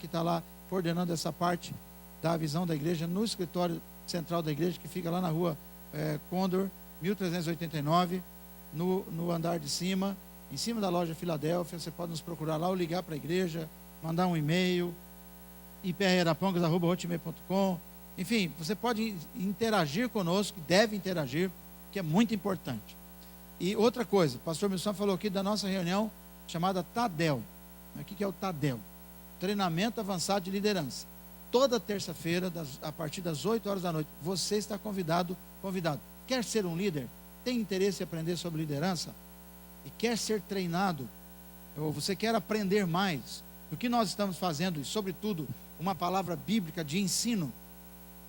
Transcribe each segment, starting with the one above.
que está lá coordenando essa parte da visão da igreja no escritório central da igreja, que fica lá na rua Condor, 1389, no andar de cima, em cima da loja Filadélfia. Você pode nos procurar lá ou ligar para a igreja, mandar um e-mail, iprarapongas@hotmail.com. Enfim, você pode interagir conosco, deve interagir, que é muito importante. E outra coisa, o pastor Milson falou aqui da nossa reunião chamada TADEL. O que é o TADEL? Treinamento Avançado de Liderança. Toda terça-feira, a partir das 8 horas da noite, você está convidado. Quer ser um líder? Tem interesse em aprender sobre liderança? E quer ser treinado? Ou você quer aprender mais do que nós estamos fazendo? E, sobretudo, uma palavra bíblica de ensino.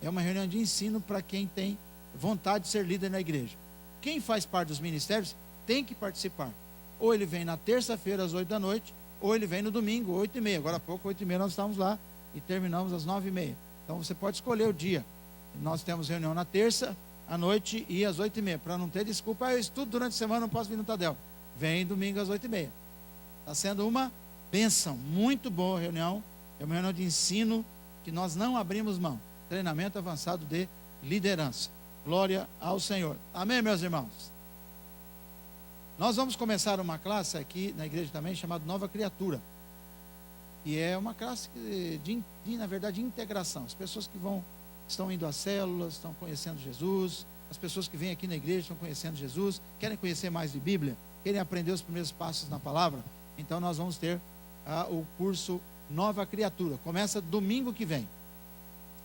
É uma reunião de ensino para quem tem vontade de ser líder na igreja. Quem faz parte dos ministérios tem que participar. Ou ele vem na terça-feira às 8 da noite, ou ele vem no domingo, 8h30. Agora há pouco, 8h30, nós estamos lá e terminamos às 9h30. Então você pode escolher o dia. Nós temos reunião na terça, à noite e às 8h30. Para não ter desculpa, eu estudo durante a semana, não posso vir no Tadel. Vem domingo às 8h30. Está sendo uma bênção, muito boa a reunião. É uma reunião de ensino que nós não abrimos mão. Treinamento avançado de liderança. Glória ao Senhor. Amém, meus irmãos? Nós vamos começar uma classe aqui na igreja também, chamada Nova Criatura. E é uma classe na verdade, de integração. As pessoas que estão indo às células, estão conhecendo Jesus. As pessoas que vêm aqui na igreja estão conhecendo Jesus, querem conhecer mais de Bíblia, querem aprender os primeiros passos na palavra. Então nós vamos ter o curso Nova Criatura. Começa domingo que vem.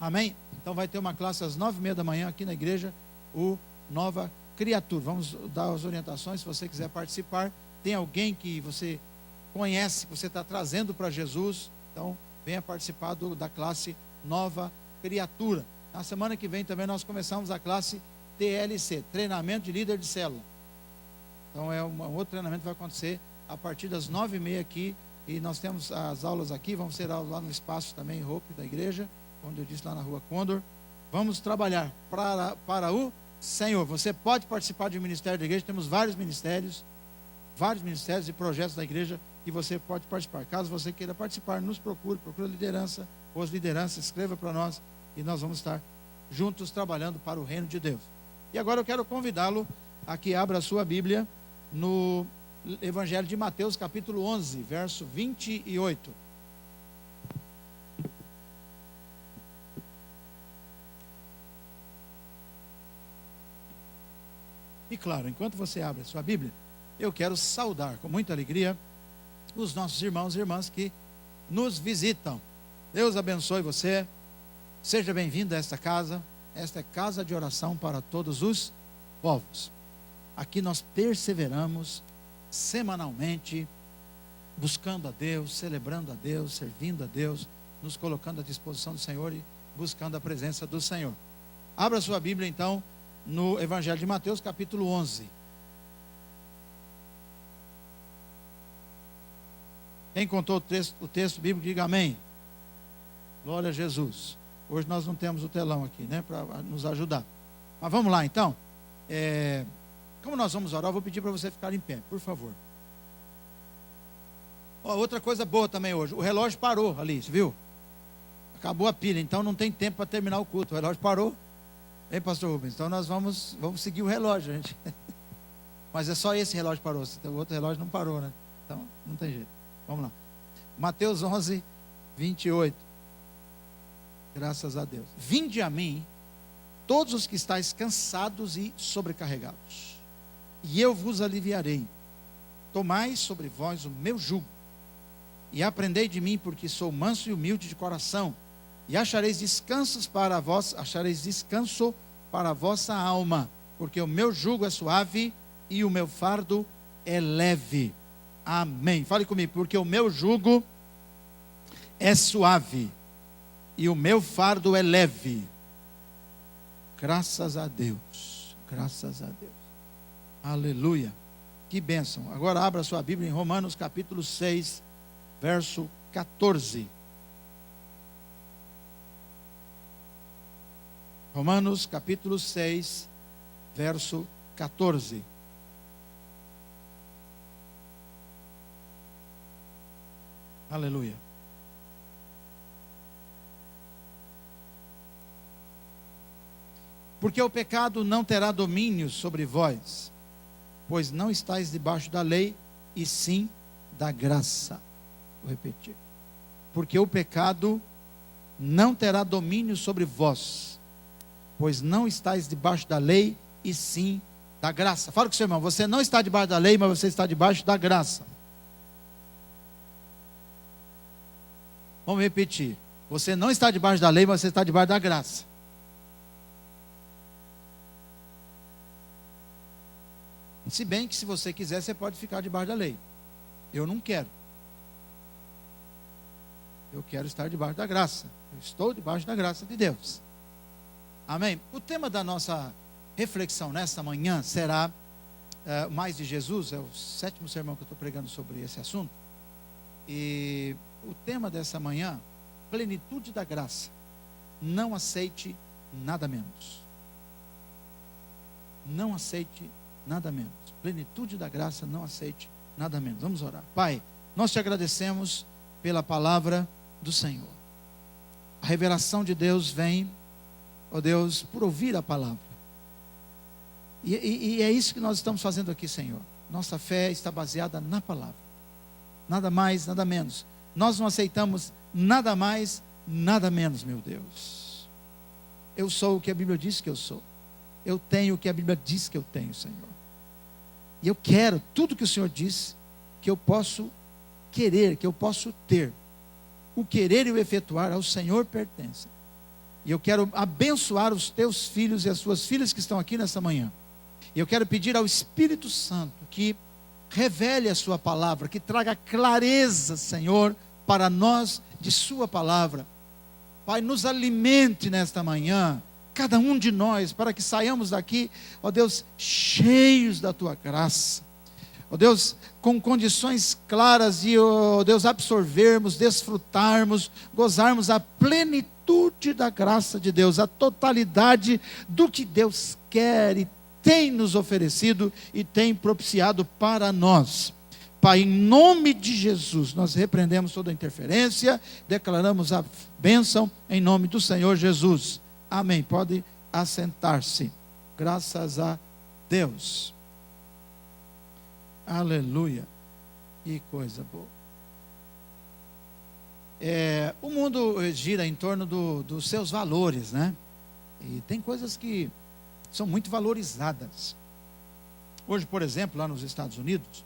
Amém? Então vai ter uma classe às 9h30 da manhã aqui na igreja, o Nova Criatura. Vamos dar as orientações, se você quiser participar. Tem alguém que você conhece, que você está trazendo para Jesus, então venha participar da classe Nova Criatura. Na semana que vem também nós começamos a classe TLC, Treinamento de Líder de Célula. Então é um outro treinamento que vai acontecer a partir das 9h30 aqui, e nós temos as aulas aqui, vamos ter aulas lá no espaço também, Hope da igreja, onde eu disse, lá na rua Condor. Vamos trabalhar para o Senhor. Você pode participar de um ministério da igreja, temos vários ministérios e projetos da igreja que você pode participar. Caso você queira participar, nos procure a liderança, ou as lideranças, escreva para nós, e nós vamos estar juntos trabalhando para o reino de Deus. E agora eu quero convidá-lo a que abra a sua Bíblia no Evangelho de Mateus, capítulo 11, verso 28. E claro, enquanto você abre a sua Bíblia, eu quero saudar com muita alegria os nossos irmãos e irmãs que nos visitam. Deus abençoe você. Seja bem-vindo a esta casa. Esta é casa de oração para todos os povos. Aqui nós perseveramos semanalmente, buscando a Deus, celebrando a Deus, servindo a Deus, nos colocando à disposição do Senhor e buscando a presença do Senhor. Abra sua Bíblia então no Evangelho de Mateus, capítulo 11. Quem contou o texto bíblico, diga amém. Glória a Jesus. Hoje nós não temos o telão aqui, né, para nos ajudar. Mas vamos lá então. Como nós vamos orar, eu vou pedir para você ficar em pé, por favor. Outra coisa boa também hoje, o relógio parou ali, você viu? Acabou a pilha, então não tem tempo para terminar o culto. O relógio parou. Hein, pastor Rubens? Então nós vamos seguir o relógio, gente. Mas é só esse relógio que parou, o outro relógio não parou, né? Então não tem jeito. Vamos lá. Mateus 11, 28. Graças a Deus. Vinde a mim, todos os que estáis cansados e sobrecarregados, e eu vos aliviarei. Tomai sobre vós o meu jugo, e aprendei de mim, porque sou manso e humilde de coração, e achareis descanso para a vossa alma, porque o meu jugo é suave e o meu fardo é leve. Amém. Fale comigo, porque o meu jugo é suave e o meu fardo é leve. Graças a Deus. Graças a Deus. Aleluia. Que bênção. Agora abra sua Bíblia em Romanos capítulo 6, verso 14. Romanos capítulo 6, verso 14. Aleluia. Porque o pecado não terá domínio sobre vós, pois não estáis debaixo da lei, e sim da graça. Vou repetir. Porque o pecado não terá domínio sobre vós, pois não estáis debaixo da lei, e sim da graça. Fala com o seu irmão, você não está debaixo da lei, mas você está debaixo da graça. Vamos repetir. Você não está debaixo da lei, mas você está debaixo da graça. Se bem que se você quiser, você pode ficar debaixo da lei. Eu não quero. Eu quero estar debaixo da graça. Eu estou debaixo da graça de Deus. Amém? O tema da nossa reflexão nesta manhã será mais de Jesus. É o 7º sermão que eu estou pregando sobre esse assunto. E o tema dessa manhã, plenitude da graça. Não aceite nada menos. Não aceite nada menos. Plenitude da graça, não aceite nada menos. Vamos orar. Pai, nós te agradecemos pela palavra do Senhor. A revelação de Deus vem, ó Deus, por ouvir a palavra. E é isso que nós estamos fazendo aqui, Senhor. Nossa fé está baseada na palavra. Nada mais, nada menos. Nós não aceitamos nada mais, nada menos, meu Deus. Eu sou o que a Bíblia diz que eu sou. Eu tenho o que a Bíblia diz que eu tenho, Senhor. E eu quero tudo que o Senhor diz que eu posso querer, que eu posso ter. O querer e o efetuar ao Senhor pertencem. E eu quero abençoar os teus filhos e as suas filhas que estão aqui nessa manhã. E eu quero pedir ao Espírito Santo que revele a sua palavra, que traga clareza, Senhor, para nós de sua palavra. Pai, nos alimente nesta manhã, cada um de nós, para que saiamos daqui, ó Deus, cheios da tua graça. Ó Deus, com condições claras de, ó Deus, absorvermos, desfrutarmos, gozarmos a plenitude da graça de Deus, a totalidade do que Deus quer e tem nos oferecido e tem propiciado para nós. Pai, em nome de Jesus, nós repreendemos toda interferência, declaramos a bênção em nome do Senhor Jesus. Amém. Pode assentar-se. Graças a Deus. Aleluia. Que coisa boa. O mundo gira em torno dos seus valores, né? E tem coisas que são muito valorizadas. Hoje, por exemplo, lá nos Estados Unidos,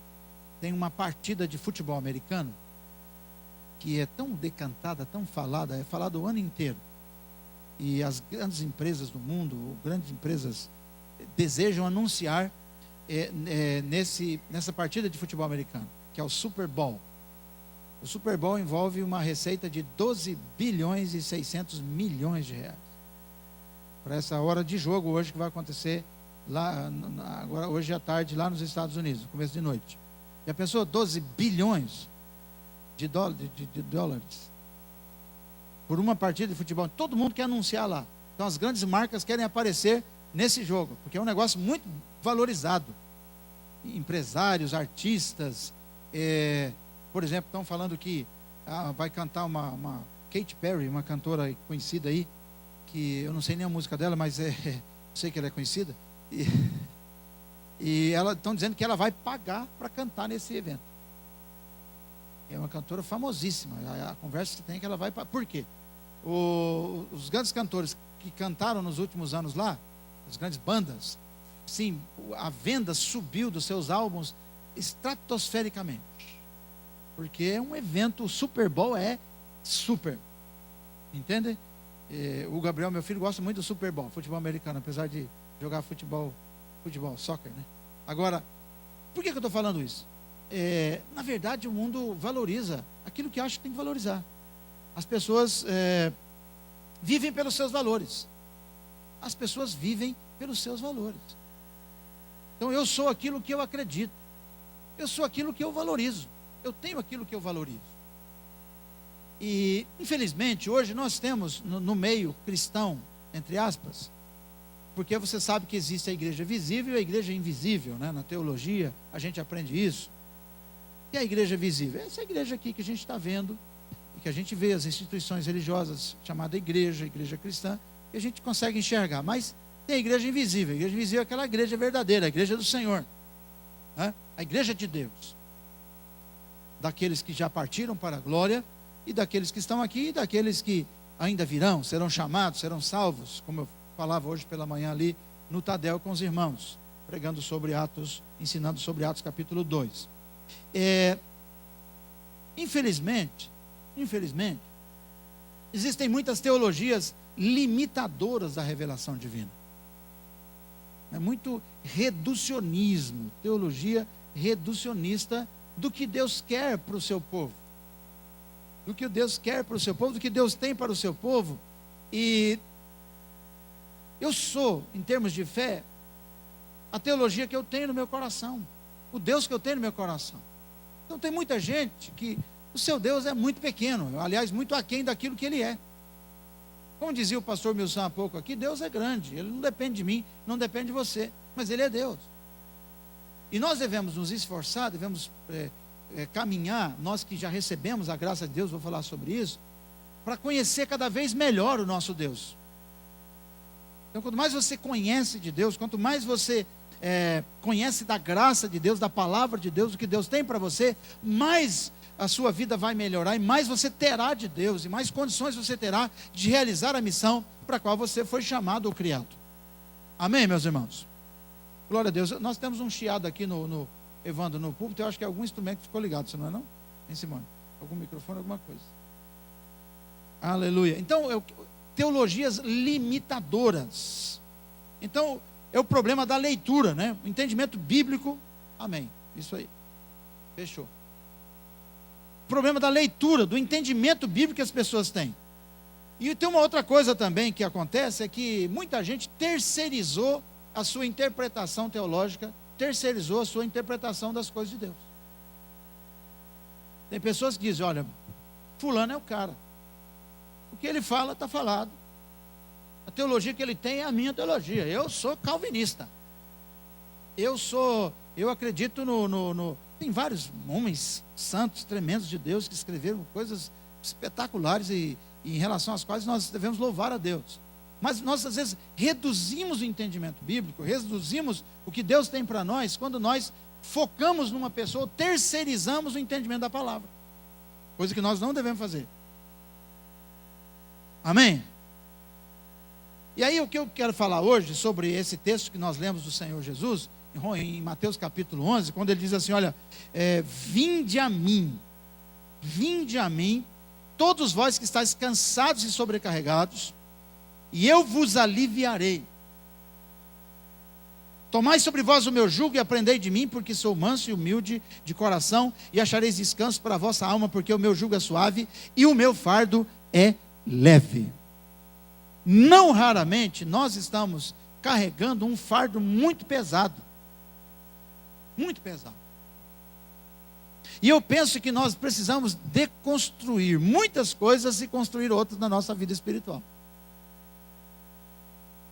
tem uma partida de futebol americano que é tão decantada, tão falada, é falada o ano inteiro. E as grandes empresas do mundo, grandes empresas, desejam anunciar nessa partida de futebol americano, que é o Super Bowl. O Super Bowl envolve uma receita de 12 bilhões e 600 milhões de reais. Para essa hora de jogo hoje que vai acontecer lá, agora, hoje à tarde, lá nos Estados Unidos, no começo de noite. Já pensou? 12 bilhões de dólares por uma partida de futebol. Todo mundo quer anunciar lá. Então as grandes marcas querem aparecer nesse jogo, porque é um negócio muito valorizado. Empresários, artistas, por exemplo, estão falando que vai cantar uma Katy Perry, uma cantora conhecida aí, que eu não sei nem a música dela, mas sei que ela é conhecida. E ela estão dizendo que ela vai pagar para cantar nesse evento. É uma cantora famosíssima. A conversa que tem é que ela vai pagar. Por quê? Os grandes cantores que cantaram nos últimos anos lá, as grandes bandas, sim, a venda subiu dos seus álbuns estratosfericamente. Porque é um evento, o Super Bowl é super. Entende? O Gabriel, meu filho, gosta muito do Super Bowl, futebol americano, apesar de jogar futebol, soccer, né? Agora, por que eu estou falando isso? Na verdade, o mundo valoriza aquilo que acha que tem que valorizar. As pessoas vivem pelos seus valores. As pessoas vivem pelos seus valores. Então, eu sou aquilo que eu acredito. Eu sou aquilo que eu valorizo. Eu tenho aquilo que eu valorizo. E, infelizmente, hoje nós temos no meio cristão, entre aspas, porque você sabe que existe a igreja visível e a igreja invisível, né? Na teologia a gente aprende isso. E a igreja visível? Essa igreja aqui que a gente está vendo, e que a gente vê as instituições religiosas, chamada igreja cristã, e a gente consegue enxergar. Mas tem a igreja invisível. A igreja invisível é aquela igreja verdadeira, a igreja do Senhor, né? A igreja de Deus, daqueles que já partiram para a glória, e daqueles que estão aqui, e daqueles que ainda virão, serão chamados, serão salvos, como eu falava hoje pela manhã ali no Tadel com os irmãos, pregando sobre Atos, ensinando sobre Atos capítulo 2. Infelizmente, existem muitas teologias limitadoras da revelação divina. É muito reducionismo, teologia reducionista do que Deus quer para o seu povo. Do que Deus quer para o seu povo, do que Deus tem para o seu povo. E eu sou, em termos de fé, a teologia que eu tenho no meu coração, o Deus que eu tenho no meu coração. Então tem muita gente que o seu Deus é muito pequeno, aliás, muito aquém daquilo que ele é. Como dizia o pastor Milson há pouco aqui, Deus é grande, ele não depende de mim, não depende de você, mas ele é Deus. E nós devemos nos esforçar, devemos caminhar, nós que já recebemos a graça de Deus, vou falar sobre isso, para conhecer cada vez melhor o nosso Deus. Então, quanto mais você conhece de Deus, quanto mais você conhece da graça de Deus, da palavra de Deus, do que Deus tem para você, mais a sua vida vai melhorar, e mais você terá de Deus, e mais condições você terá de realizar a missão para a qual você foi chamado ou criado. Amém, meus irmãos? Glória a Deus. Nós temos um chiado aqui Evandro, no púlpito, eu acho que é algum instrumento que ficou ligado, você não é não? Hein, Simone? Algum microfone, alguma coisa. Aleluia. Então, teologias limitadoras. Então, é o problema da leitura, né? O entendimento bíblico, amém. Isso aí. Fechou. O problema da leitura, do entendimento bíblico que as pessoas têm. E tem uma outra coisa também que acontece, é que muita gente terceirizou a sua interpretação teológica, terceirizou a sua interpretação das coisas de Deus. Tem pessoas que dizem, olha, fulano é o cara. O que ele fala, está falado. A teologia que ele tem é a minha teologia. Eu sou calvinista. Eu acredito tem vários homens santos, tremendos de Deus, que escreveram coisas espetaculares e em relação às quais nós devemos louvar a Deus. Mas nós, às vezes, reduzimos o entendimento bíblico, reduzimos o que Deus tem para nós, quando nós focamos numa pessoa, terceirizamos o entendimento da palavra. Coisa que nós não devemos fazer. Amém? E aí, o que eu quero falar hoje, sobre esse texto que nós lemos do Senhor Jesus, em Mateus capítulo 11, quando ele diz assim, olha, vinde a mim, todos vós que estáis cansados e sobrecarregados, e eu vos aliviarei. Tomai sobre vós o meu jugo e aprendei de mim, porque sou manso e humilde de coração, e achareis descanso para a vossa alma, porque o meu jugo é suave e o meu fardo é leve. Não raramente nós estamos carregando um fardo muito pesado. Muito pesado. E eu penso que nós precisamos deconstruir muitas coisas e construir outras na nossa vida espiritual.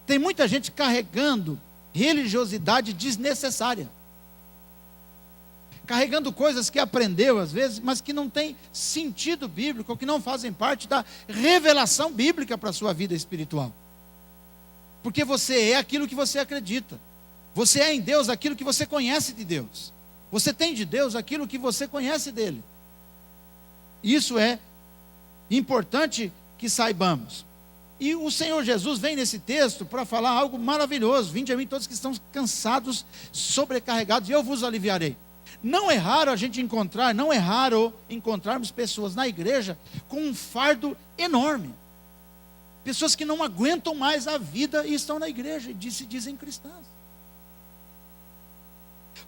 Tem muita gente carregando religiosidade desnecessária. Carregando coisas que aprendeu às vezes, mas que não tem sentido bíblico, ou que não fazem parte da revelação bíblica para a sua vida espiritual. Porque você é aquilo que você acredita. Você é em Deus aquilo que você conhece de Deus. Você tem de Deus aquilo que você conhece dele. Isso é importante que saibamos. E o Senhor Jesus vem nesse texto para falar algo maravilhoso. Vinde a mim todos que estão cansados, sobrecarregados, e eu vos aliviarei. Não é raro encontrarmos pessoas na igreja com um fardo enorme. Pessoas que não aguentam mais a vida e estão na igreja e se dizem cristãs.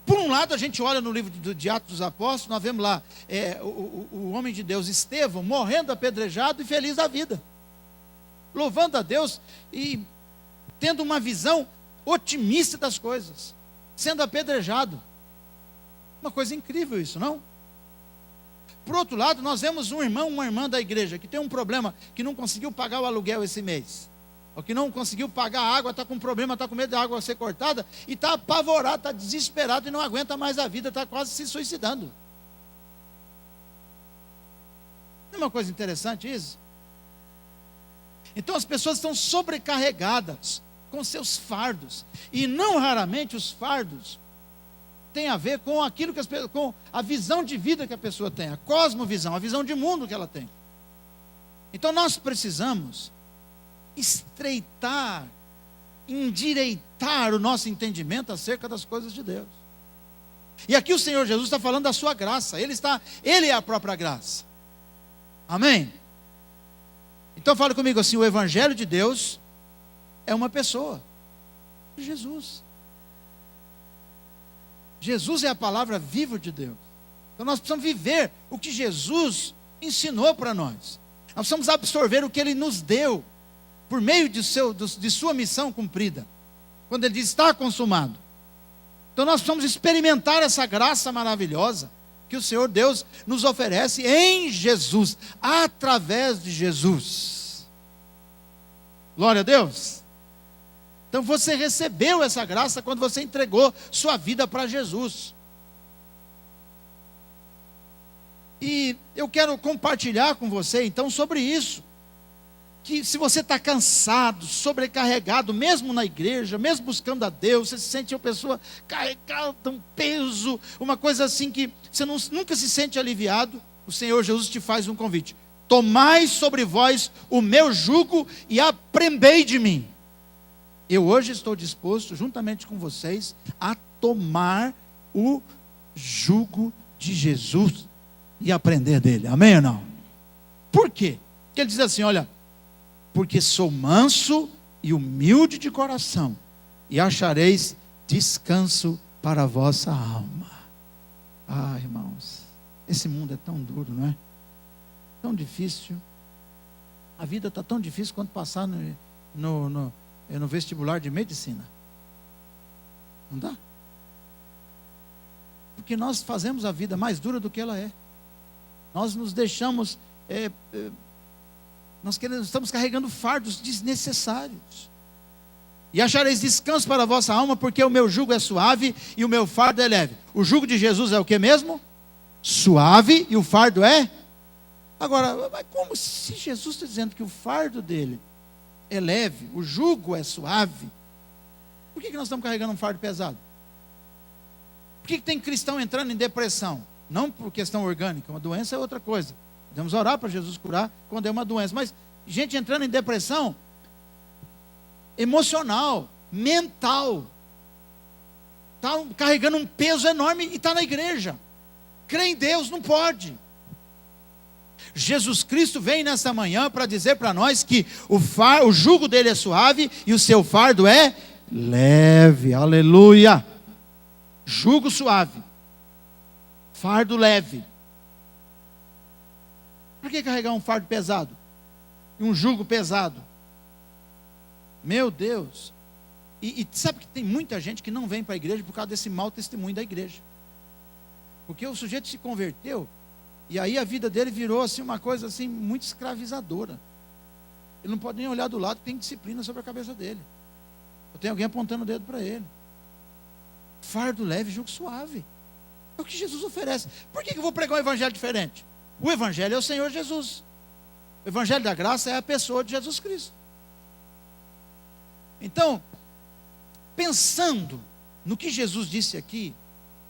Por um lado, a gente olha no livro de Atos dos Apóstolos, nós vemos lá o homem de Deus, Estevão, morrendo apedrejado e feliz da vida. Louvando a Deus e tendo uma visão otimista das coisas. Sendo apedrejado. Uma coisa incrível isso, não? Por outro lado, nós vemos um irmão, uma irmã da igreja que tem um problema, que não conseguiu pagar o aluguel esse mês. Ou que não conseguiu pagar a água, está com problema, está com medo da água ser cortada, e está apavorado, está desesperado e não aguenta mais a vida, está quase se suicidando. Não é uma coisa interessante isso? Então as pessoas estão sobrecarregadas, com seus fardos. E não raramente os fardos têm a ver com aquilo que com a visão de vida que a pessoa tem, a cosmovisão, a visão de mundo que ela tem. Então nós precisamos estreitar, endireitar o nosso entendimento acerca das coisas de Deus. E aqui o Senhor Jesus está falando da sua graça. Ele é a própria graça. Amém? Então fala comigo assim: o Evangelho de Deus é uma pessoa, Jesus. Jesus é a palavra viva de Deus. Então nós precisamos viver o que Jesus ensinou para nós. Nós precisamos absorver o que Ele nos deu, por meio de sua missão cumprida. Quando Ele diz: está consumado. Então nós precisamos experimentar essa graça maravilhosa que o Senhor Deus nos oferece em Jesus, através de Jesus. Glória a Deus. Então você recebeu essa graça quando você entregou sua vida para Jesus. E eu quero compartilhar com você então sobre isso. Que se você está cansado, sobrecarregado, mesmo na igreja, mesmo buscando a Deus, você se sente uma pessoa carregada, um peso, uma coisa assim que você nunca se sente aliviado, o Senhor Jesus te faz um convite: tomai sobre vós o meu jugo e aprendei de mim. Eu hoje estou disposto, juntamente com vocês, a tomar o jugo de Jesus e aprender dele. Amém ou não? Por quê? Porque ele diz assim: olha, porque sou manso e humilde de coração, e achareis descanso para a vossa alma. Ah, irmãos, esse mundo é tão duro, não é? Tão difícil. A vida está tão difícil quanto passar no vestibular de medicina. Não dá? Porque nós fazemos a vida mais dura do que ela é. Nós nos deixamos... estamos carregando fardos desnecessários. E achareis descanso para a vossa alma, porque o meu jugo é suave e o meu fardo é leve. O jugo de Jesus é o que mesmo? Suave, e o fardo é? Agora, mas como se Jesus está dizendo que o fardo dele é leve, o jugo é suave, por que nós estamos carregando um fardo pesado? Por que tem cristão entrando em depressão? Não por questão orgânica, uma doença é outra coisa. Podemos orar para Jesus curar quando é uma doença. Mas gente entrando em depressão emocional, mental. Está carregando um peso enorme e está na igreja. Crê em Deus, não pode. Jesus Cristo vem nessa manhã para dizer para nós que o jugo dele é suave e o seu fardo é leve. Aleluia. Jugo suave, fardo leve. Por que carregar um fardo pesado? E um jugo pesado? Meu Deus. E sabe que tem muita gente que não vem para a igreja por causa desse mau testemunho da igreja. Porque o sujeito se converteu, e aí a vida dele virou assim uma coisa assim muito escravizadora. Ele não pode nem olhar do lado, porque tem disciplina sobre a cabeça dele. Eu tenho alguém apontando o dedo para ele. Fardo leve, jugo suave. É o que Jesus oferece. Por que eu vou pregar um evangelho diferente? O Evangelho é o Senhor Jesus. O Evangelho da graça é a pessoa de Jesus Cristo. Então, pensando no que Jesus disse aqui,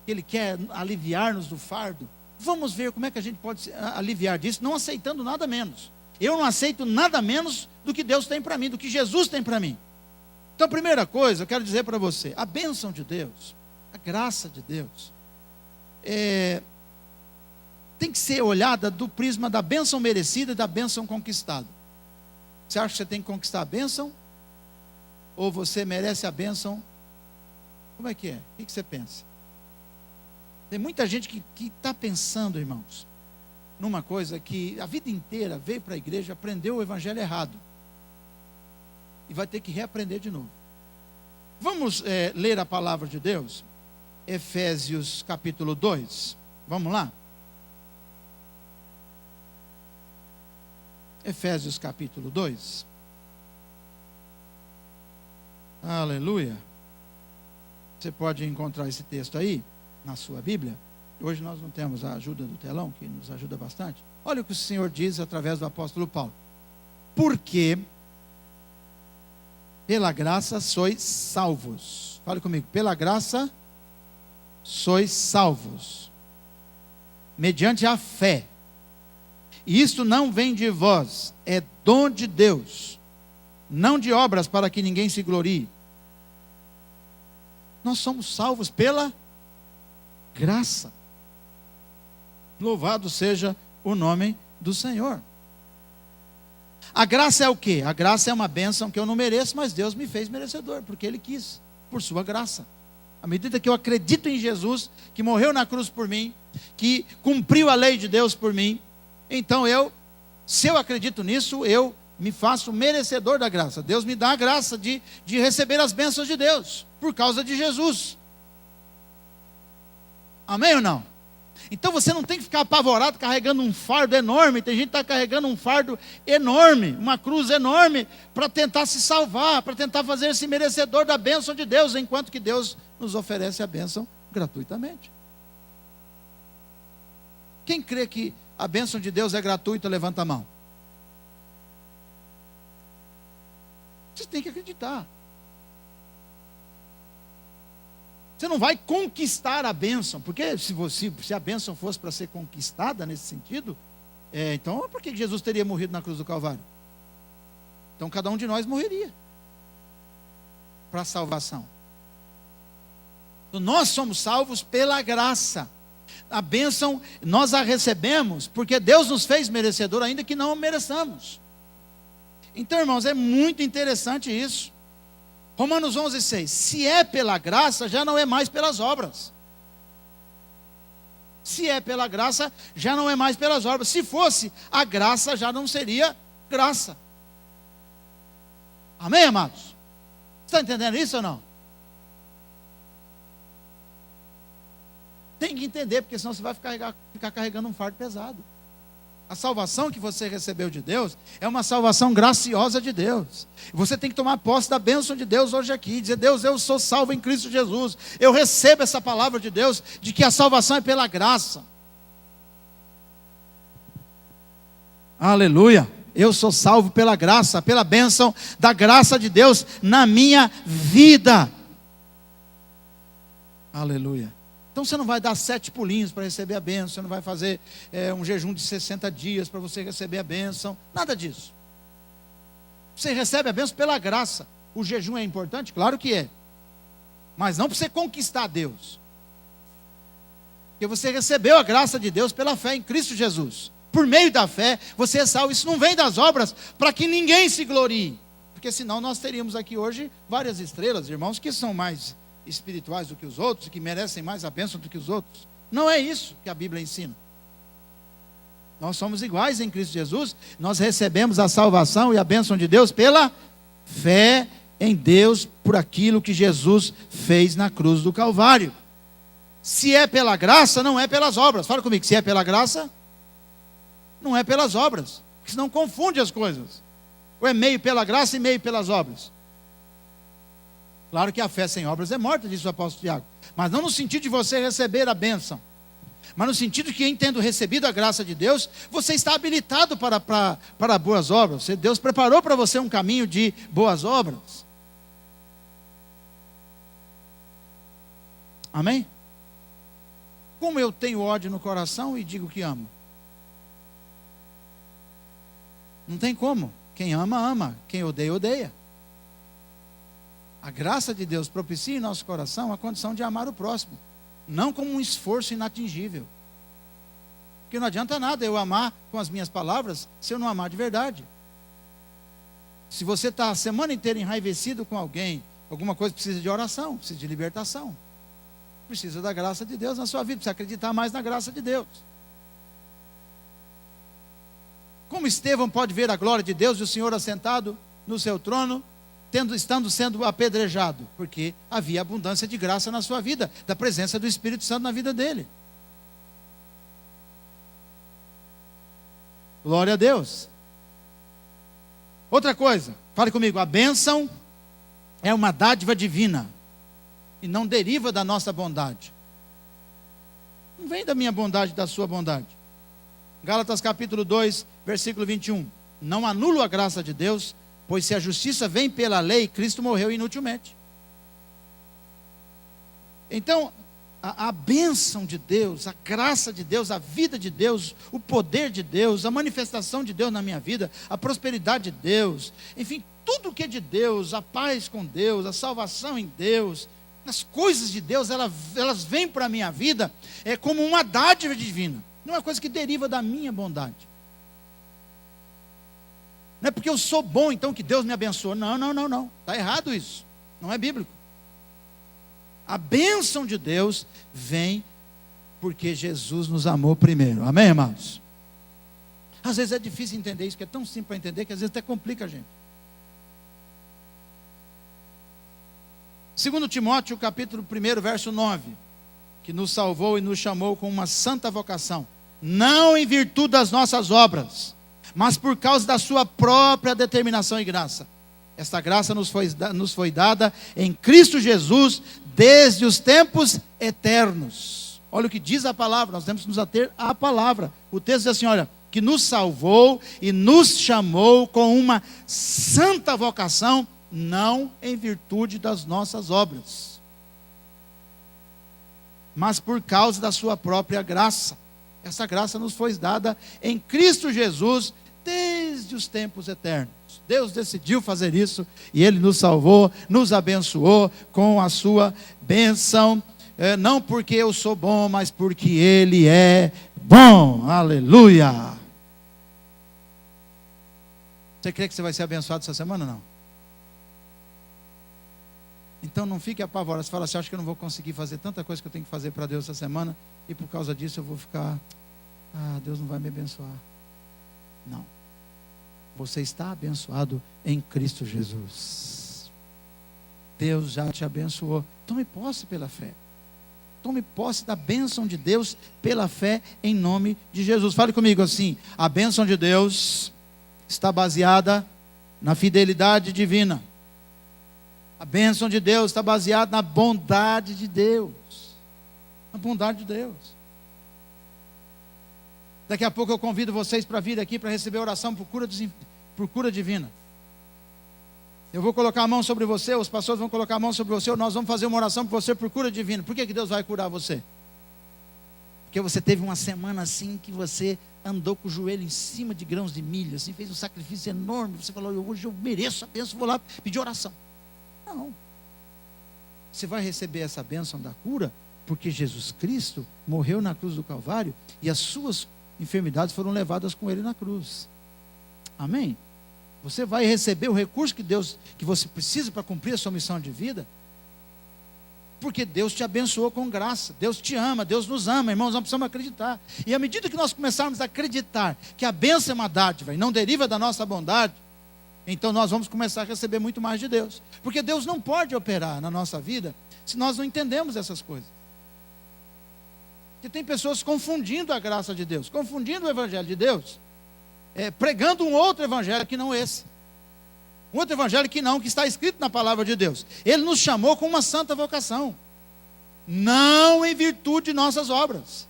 que Ele quer aliviar-nos do fardo, vamos ver como é que a gente pode se aliviar disso, não aceitando nada menos. Eu não aceito nada menos do que Deus tem para mim, do que Jesus tem para mim. Então, a primeira coisa, eu quero dizer para você, a bênção de Deus, a graça de Deus, tem que ser olhada do prisma da bênção merecida e da bênção conquistada. Você acha que você tem que conquistar a bênção? Ou você merece a bênção? Como é que é? O que você pensa? Tem muita gente que está pensando, irmãos, numa coisa que a vida inteira veio para a igreja, aprendeu o evangelho errado. E vai ter que reaprender de novo. Vamos ler a palavra de Deus? Efésios capítulo 2. Vamos lá? Efésios capítulo 2. Aleluia. Você pode encontrar esse texto aí na sua Bíblia. Hoje nós não temos a ajuda do telão, que nos ajuda bastante. Olha o que o Senhor diz através do apóstolo Paulo. Porque Pela graça sois salvos. Fale comigo. Pela graça sois salvos. Mediante a fé. E isto não vem de vós, é dom de Deus. Não de obras para que ninguém se glorie. Nós somos salvos pela graça. Louvado seja o nome do Senhor. A graça é o quê? A graça é uma bênção que eu não mereço, mas Deus me fez merecedor, porque Ele quis, por sua graça. À medida que eu acredito em Jesus, que morreu na cruz por mim, que cumpriu a lei de Deus por mim, então se eu acredito nisso, eu me faço merecedor da graça. Deus me dá a graça de receber as bênçãos de Deus, por causa de Jesus. Amém ou não? Então você não tem que ficar apavorado carregando um fardo enorme. Tem gente que está carregando um fardo enorme, uma cruz enorme, para tentar se salvar, para tentar fazer-se merecedor da bênção de Deus, enquanto que Deus nos oferece a bênção gratuitamente. Quem crê que a bênção de Deus é gratuita, levanta a mão. Você tem que acreditar. Você não vai conquistar a bênção, porque se a bênção fosse para ser conquistada nesse sentido, então por que Jesus teria morrido na cruz do Calvário? Então cada um de nós morreria para a salvação. Então, nós somos salvos pela graça. A bênção nós a recebemos porque Deus nos fez merecedor, ainda que não mereçamos. Então, irmãos, é muito interessante isso. Romanos 11:6. Se é pela graça, já não é mais pelas obras. Se é pela graça, já não é mais pelas obras. Se fosse a graça, já não seria graça. Amém, amados? Está entendendo isso ou não? Tem que entender, porque senão você vai ficar carregando um fardo pesado. A salvação que você recebeu de Deus é uma salvação graciosa de Deus. Você tem que tomar posse da bênção de Deus hoje aqui. Dizer: Deus, eu sou salvo em Cristo Jesus. Eu recebo essa palavra de Deus, de que a salvação é pela graça. Aleluia. Eu sou salvo pela graça, pela bênção da graça de Deus na minha vida. Aleluia. Então você não vai dar 7 pulinhos para receber a bênção, você não vai fazer um jejum de 60 dias para você receber a bênção, nada disso. Você recebe a bênção pela graça. O jejum é importante? Claro que é, mas não para você conquistar Deus, porque você recebeu a graça de Deus pela fé em Cristo Jesus. Por meio da fé, você é salvo. Isso não vem das obras para que ninguém se glorie, porque senão nós teríamos aqui hoje várias estrelas, irmãos, que são mais espirituais do que os outros, e que merecem mais a bênção do que os outros. Não é isso que a Bíblia ensina. Nós somos iguais em Cristo Jesus. Nós recebemos a salvação e a bênção de Deus pela fé em Deus, por aquilo que Jesus fez na cruz do Calvário. Se é pela graça, não é pelas obras. Fala comigo. Se é pela graça, não é pelas obras, porque senão confunde as coisas. Ou é meio pela graça e meio pelas obras. Claro que a fé sem obras é morta, diz o apóstolo Tiago. Mas não no sentido de você receber a bênção, mas no sentido de que, em tendo recebido a graça de Deus, você está habilitado para boas obras. Deus preparou para você um caminho de boas obras. Amém? Como eu tenho ódio no coração e digo que amo? Não tem como. Quem ama, ama. Quem odeia, odeia. A graça de Deus propicia em nosso coração a condição de amar o próximo, não como um esforço inatingível. Porque não adianta nada eu amar com as minhas palavras se eu não amar de verdade. Se você está a semana inteira enraivecido com alguém, alguma coisa precisa de oração, precisa de libertação, precisa da graça de Deus na sua vida, precisa acreditar mais na graça de Deus. Como Estevão pode ver a glória de Deus e o Senhor assentado no seu trono, estando sendo apedrejado? Porque havia abundância de graça na sua vida, da presença do Espírito Santo na vida dele. Glória a Deus. Outra coisa, fale comigo. A bênção é uma dádiva divina e não deriva da nossa bondade. Não vem da minha bondade, da sua bondade. Gálatas capítulo 2, versículo 21. Não anulo a graça de Deus, Pois se a justiça vem pela lei, Cristo morreu inutilmente. Então, a bênção de Deus, a graça de Deus, a vida de Deus, o poder de Deus, a manifestação de Deus na minha vida, a prosperidade de Deus, enfim, tudo que é de Deus, a paz com Deus, a salvação em Deus, as coisas de Deus, elas vêm para a minha vida como uma dádiva divina, não é uma coisa que deriva da minha bondade. Não é porque eu sou bom, então, que Deus me abençoa. Não. Está errado isso. Não é bíblico. A bênção de Deus vem porque Jesus nos amou primeiro. Amém, irmãos? Às vezes é difícil entender isso, que é tão simples para entender, que às vezes até complica a gente. 2 Timóteo, capítulo 1, verso 9. Que nos salvou e nos chamou com uma santa vocação. Não em virtude das nossas obras, mas por causa da sua própria determinação e graça. Esta graça nos foi dada em Cristo Jesus desde os tempos eternos. Olha o que diz a palavra, nós temos que nos ater à palavra. O texto diz assim, olha, que nos salvou e nos chamou com uma santa vocação, não em virtude das nossas obras, mas por causa da sua própria graça. Essa graça nos foi dada em Cristo Jesus desde os tempos eternos. Deus decidiu fazer isso e Ele nos salvou, nos abençoou com a sua bênção, não porque eu sou bom, mas porque Ele é bom. Aleluia! Você crê que você vai ser abençoado essa semana ou não? Então não fique apavorado. Você fala assim, acho que eu não vou conseguir fazer tanta coisa que eu tenho que fazer para Deus essa semana, e por causa disso eu vou ficar, Deus não vai me abençoar. Não. Você está abençoado em Cristo Jesus. Deus já te abençoou. Tome posse pela fé. Tome posse da bênção de Deus pela fé em nome de Jesus. Fale comigo assim, a bênção de Deus está baseada na fidelidade divina. A bênção de Deus está baseada na bondade de Deus. Na bondade de Deus. Daqui a pouco eu convido vocês para vir aqui para receber oração por cura divina. Eu vou colocar a mão sobre você, os pastores vão colocar a mão sobre você, nós vamos fazer uma oração por você por cura divina. Por que Deus vai curar você? Porque você teve uma semana assim que você andou com o joelho em cima de grãos de milho, assim, fez um sacrifício enorme, você falou, hoje eu mereço a bênção, vou lá pedir oração. Não. Você vai receber essa bênção da cura porque Jesus Cristo morreu na cruz do Calvário e as suas enfermidades foram levadas com Ele na cruz. Amém? Você vai receber o recurso que você precisa para cumprir a sua missão de vida, porque Deus te abençoou com graça. Deus te ama, Deus nos ama, irmãos, nós precisamos acreditar. E à medida que nós começarmos a acreditar que a bênção é uma dádiva e não deriva da nossa bondade, então nós vamos começar a receber muito mais de Deus. Porque Deus não pode operar na nossa vida se nós não entendemos essas coisas. Porque tem pessoas confundindo a graça de Deus, confundindo o evangelho de Deus, pregando um outro evangelho que não esse. Um outro evangelho que está escrito na palavra de Deus. Ele nos chamou com uma santa vocação, não em virtude de nossas obras.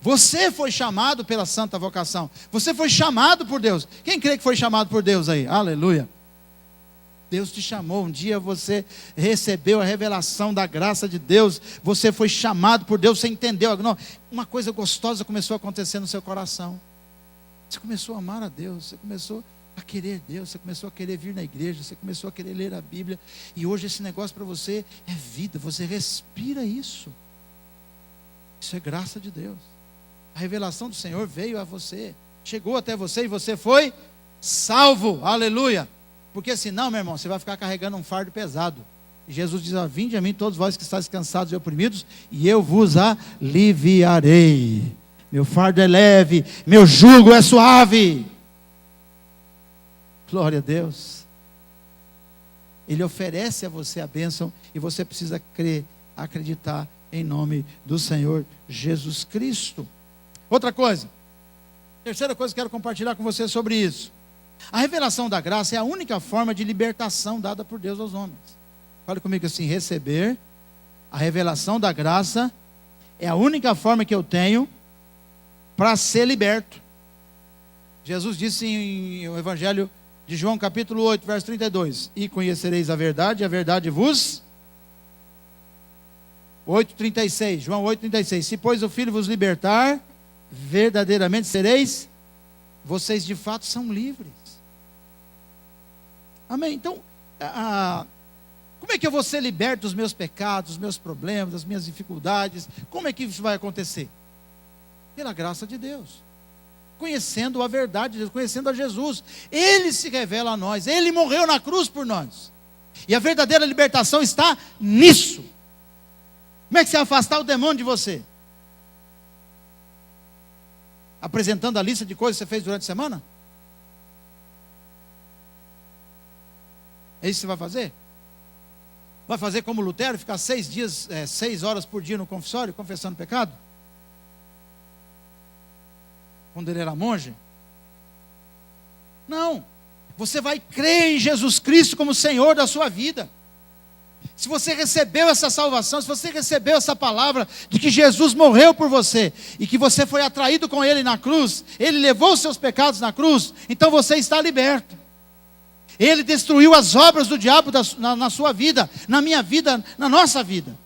Você foi chamado pela santa vocação. Você foi chamado por Deus. Quem crê que foi chamado por Deus aí? Aleluia. Deus te chamou. Um dia você recebeu a revelação da graça de Deus. Você foi chamado por Deus. Você entendeu. Não, uma coisa gostosa começou a acontecer no seu coração. Você começou a amar a Deus. Você começou a querer Deus. Você começou a querer vir na igreja. Você começou a querer ler a Bíblia. E hoje esse negócio para você é vida. Você respira isso. Isso é graça de Deus. A revelação do Senhor veio a você, chegou até você e você foi salvo, aleluia. Porque senão, meu irmão, você vai ficar carregando um fardo pesado. E Jesus diz, vinde a mim todos vós que estáis cansados e oprimidos, e eu vos aliviarei. Meu fardo é leve, meu jugo é suave. Glória a Deus. Ele oferece a você a bênção e você precisa crer, acreditar em nome do Senhor Jesus Cristo. Outra coisa, terceira coisa que quero compartilhar com você sobre isso. A revelação da graça é a única forma de libertação dada por Deus aos homens. Fale comigo assim, receber a revelação da graça é a única forma que eu tenho para ser liberto. Jesus disse em o Evangelho de João capítulo 8, verso 32. E conhecereis a verdade vos... 8,36, João 8,36. Se, pois, o Filho vos libertar, verdadeiramente sereis, vocês de fato são livres. Amém? Então, como é que eu vou ser liberto dos meus pecados, dos meus problemas, das minhas dificuldades? Como é que isso vai acontecer? Pela graça de Deus. Conhecendo a verdade de Deus, conhecendo a Jesus. Ele se revela a nós, Ele morreu na cruz por nós. E a verdadeira libertação está nisso. Como é que você vai afastar o demônio de você? Apresentando a lista de coisas que você fez durante a semana? É isso que você vai fazer? Vai fazer como Lutero, ficar 6 horas por dia no confessório, confessando pecado? Quando ele era monge? Não. Você vai crer em Jesus Cristo como Senhor da sua vida. Se você recebeu essa salvação, se você recebeu essa palavra de que Jesus morreu por você e que você foi atraído com Ele na cruz, Ele levou os seus pecados na cruz, então você está liberto. Ele destruiu as obras do diabo na sua vida, na minha vida, na nossa vida.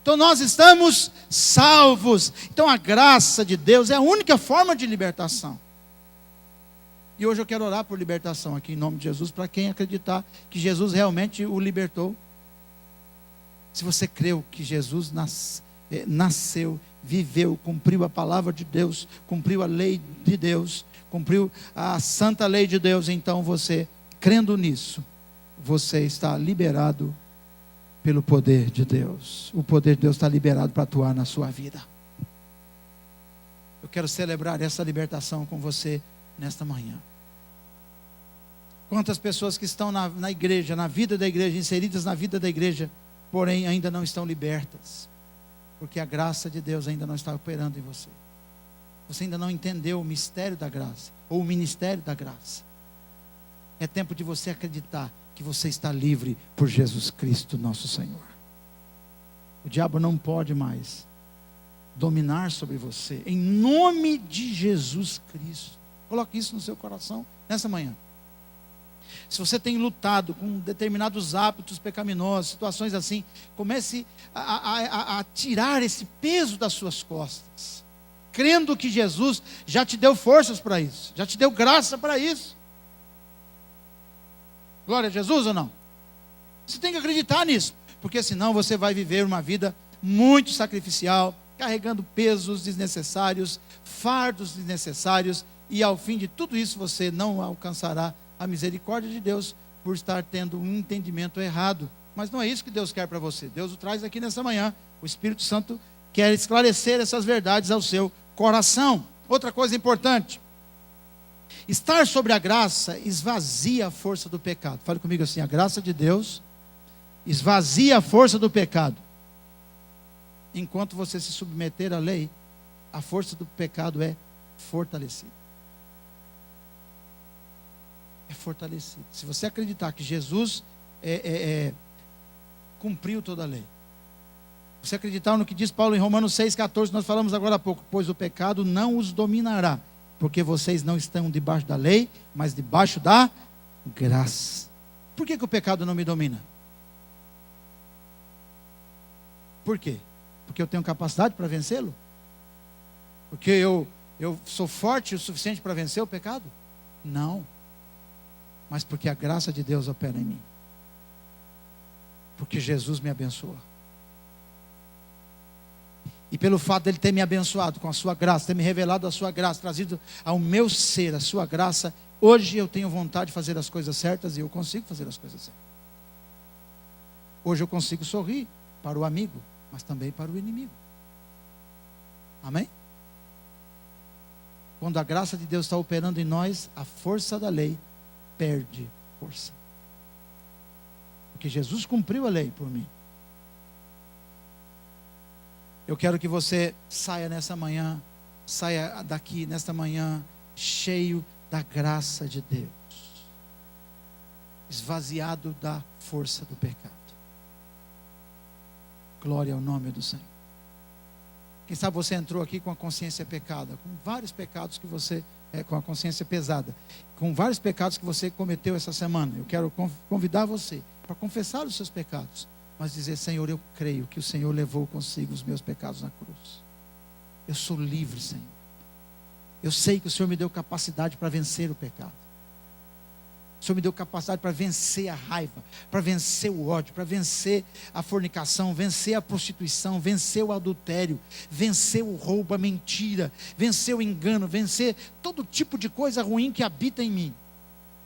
Então nós estamos salvos. Então a graça de Deus é a única forma de libertação. E hoje eu quero orar por libertação aqui em nome de Jesus, para quem acreditar que Jesus realmente o libertou. Se você creu que Jesus nasceu, viveu, cumpriu a palavra de Deus, cumpriu a lei de Deus, cumpriu a santa lei de Deus, então você, crendo nisso, você está liberado pelo poder de Deus. O poder de Deus está liberado para atuar na sua vida. Eu quero celebrar essa libertação com você nesta manhã. Quantas pessoas que estão na igreja, na vida da igreja, inseridas na vida da igreja, porém ainda não estão libertas, porque a graça de Deus ainda não está operando em você. Você ainda não entendeu o mistério da graça, ou o ministério da graça. É tempo de você acreditar que você está livre por Jesus Cristo, nosso Senhor. O diabo não pode mais dominar sobre você, em nome de Jesus Cristo. Coloque isso no seu coração nessa manhã. Se você tem lutado com determinados hábitos pecaminosos, situações assim, comece a tirar esse peso das suas costas, crendo que Jesus já te deu forças para isso, já te deu graça para isso. Glória a Jesus ou não? Você tem que acreditar nisso, porque senão você vai viver uma vida muito sacrificial, carregando pesos desnecessários, fardos desnecessários, e ao fim de tudo isso você não alcançará a misericórdia de Deus por estar tendo um entendimento errado. Mas não é isso que Deus quer para você. Deus o traz aqui nessa manhã. O Espírito Santo quer esclarecer essas verdades ao seu coração. Outra coisa importante: estar sobre a graça esvazia a força do pecado. Fale comigo assim: a graça de Deus esvazia a força do pecado. Enquanto você se submeter à lei, a força do pecado é fortalecida. É fortalecido. Se você acreditar que Jesus cumpriu toda a lei, você acreditar no que diz Paulo em Romanos 6,14, nós falamos agora há pouco: pois o pecado não os dominará, porque vocês não estão debaixo da lei, mas debaixo da graça. Por que o pecado não me domina? Por quê? Porque eu tenho capacidade para vencê-lo? Porque eu sou forte o suficiente para vencer o pecado? Não. Mas porque a graça de Deus opera em mim. Porque Jesus me abençoa. E pelo fato dele ter me abençoado com a sua graça, ter me revelado a sua graça, trazido ao meu ser a sua graça, hoje eu tenho vontade de fazer as coisas certas e eu consigo fazer as coisas certas. Hoje eu consigo sorrir para o amigo, mas também para o inimigo. Amém? Quando a graça de Deus está operando em nós, a força da lei perde força. Porque Jesus cumpriu a lei por mim. Eu quero que você saia nessa manhã, saia daqui nesta manhã, cheio da graça de Deus, esvaziado da força do pecado. Glória ao nome do Senhor. Quem sabe você entrou aqui com a consciência pecada, com vários pecados que você com a consciência pesada, com vários pecados que você cometeu essa semana, eu quero convidar você para confessar os seus pecados, mas dizer: Senhor, eu creio que o Senhor levou consigo os meus pecados na cruz. Eu sou livre, Senhor. Eu sei que o Senhor me deu capacidade para vencer o pecado. O Senhor me deu capacidade para vencer a raiva, para vencer o ódio, para vencer a fornicação, vencer a prostituição, vencer o adultério, vencer o roubo, a mentira, vencer o engano, vencer todo tipo de coisa ruim que habita em mim.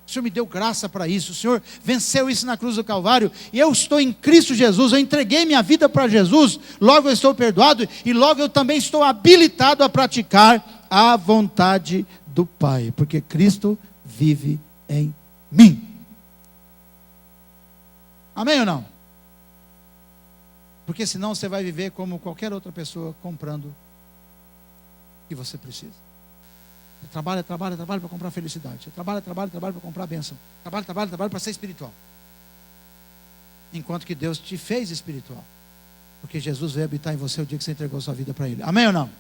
O Senhor me deu graça para isso. O Senhor venceu isso na cruz do Calvário. E eu estou em Cristo Jesus. Eu entreguei minha vida para Jesus. Logo eu estou perdoado. E logo eu também estou habilitado a praticar a vontade do Pai. Porque Cristo vive em mim. Amém ou não? Porque senão você vai viver como qualquer outra pessoa, comprando o que você precisa. Você trabalha para comprar felicidade. Você trabalha para comprar bênção. Trabalha para ser espiritual. Enquanto que Deus te fez espiritual. Porque Jesus veio habitar em você o dia que você entregou sua vida para Ele. Amém ou não?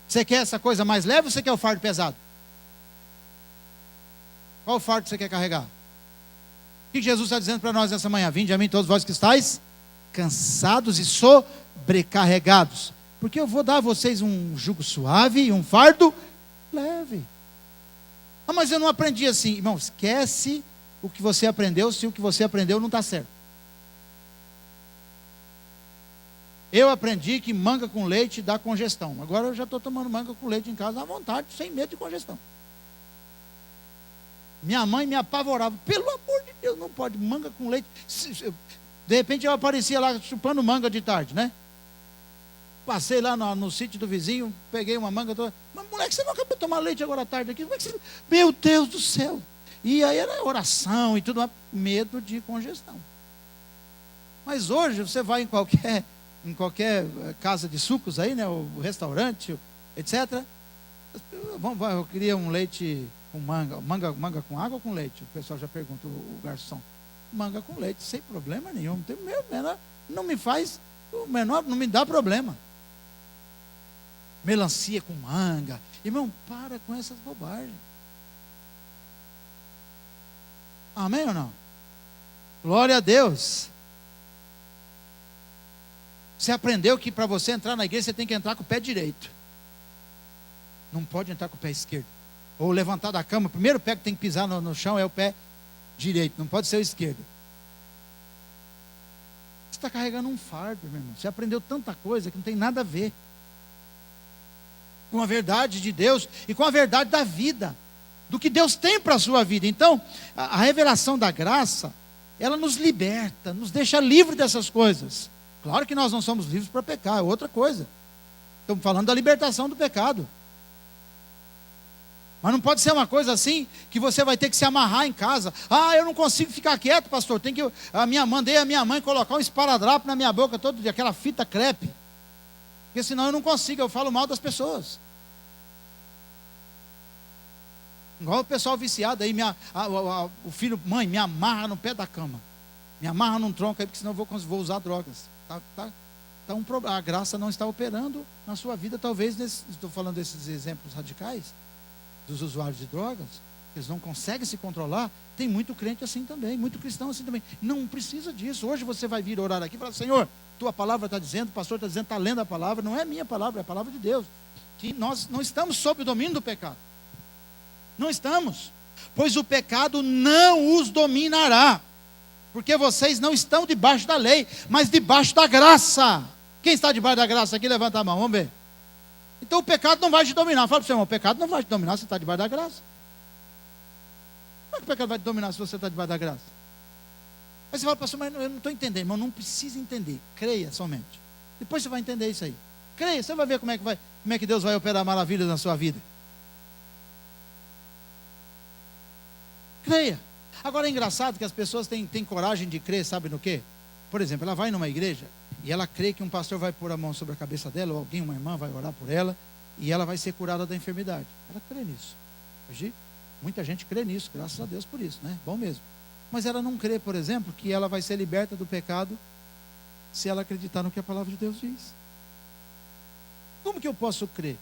Você quer essa coisa mais leve ou você quer o fardo pesado? Qual o fardo você quer carregar? O que Jesus está dizendo para nós nessa manhã? Vinde a mim todos vós que estáis cansados e sobrecarregados. Porque eu vou dar a vocês um jugo suave e um fardo leve. Ah, mas eu não aprendi assim. Irmão, esquece o que você aprendeu se o que você aprendeu não está certo. Eu aprendi que manga com leite dá congestão. Agora eu já estou tomando manga com leite em casa à vontade, sem medo de congestão. Minha mãe me apavorava. Pelo amor de Deus, não pode manga com leite. De repente eu aparecia lá chupando manga de tarde, né? Passei lá no sítio do vizinho, peguei uma manga toda. Mas moleque, você não acabou de tomar leite agora à tarde aqui? Como é que você... Meu Deus do céu. E aí era oração e tudo mais. Medo de congestão. Mas hoje você vai em qualquer casa de sucos aí, né? O restaurante, etc. Eu queria um leite com manga com água ou com leite? O pessoal já pergunta, o garçom. Manga com leite, sem problema nenhum. Não me faz, não me dá problema. Melancia com manga. Irmão, para com essas bobagens. Amém ou não? Glória a Deus. Você aprendeu que para você entrar na igreja, você tem que entrar com o pé direito. Não pode entrar com o pé esquerdo. Ou levantar da cama, o primeiro pé que tem que pisar no chão é o pé direito, não pode ser o esquerdo. Você está carregando um fardo, meu irmão. Você aprendeu tanta coisa que não tem nada a ver com a verdade de Deus e com a verdade da vida, do que Deus tem para a sua vida. Então, a revelação da graça, ela nos liberta, nos deixa livre dessas coisas. Claro que nós não somos livres para pecar, é outra coisa. Estamos falando da libertação do pecado. Mas não pode ser uma coisa assim, que você vai ter que se amarrar em casa. Ah, eu não consigo ficar quieto, pastor. Mandei a minha mãe colocar um esparadrapo na minha boca todo dia, aquela fita crepe. Porque senão eu não consigo, eu falo mal das pessoas. Igual o pessoal viciado aí, o filho, mãe, me amarra no pé da cama. Me amarra num tronco aí, porque senão eu vou usar drogas. A graça não está operando na sua vida, talvez, estou falando desses exemplos radicais, dos usuários de drogas, eles não conseguem se controlar. Tem muito crente assim também, muito cristão assim também. Não precisa disso. Hoje você vai vir orar aqui e falar: Senhor, tua palavra está dizendo, o pastor está dizendo, está lendo a palavra. Não é minha palavra, é a palavra de Deus. Que nós não estamos sob o domínio do pecado. Não estamos. Pois o pecado não os dominará. Porque vocês não estão debaixo da lei, mas debaixo da graça. Quem está debaixo da graça aqui, levanta a mão, vamos ver. Então o pecado não vai te dominar. Fala para o seu irmão, o pecado não vai te dominar se você está debaixo da graça. Como é que o pecado vai te dominar se você está debaixo da graça? Aí você fala: pastor, mas eu não estou entendendo. Irmão, não precisa entender, creia somente. Depois você vai entender isso aí. Creia, você vai ver como é que Deus vai operar maravilhas na sua vida. Creia. Agora é engraçado que as pessoas têm coragem de crer, sabe no quê? Por exemplo, ela vai numa igreja e ela crê que um pastor vai pôr a mão sobre a cabeça dela, ou alguém, uma irmã, vai orar por ela, e ela vai ser curada da enfermidade. Ela crê nisso. Hoje, muita gente crê nisso, graças a Deus por isso, né? Bom mesmo. Mas ela não crê, por exemplo, que ela vai ser liberta do pecado se ela acreditar no que a palavra de Deus diz. Como que eu posso crer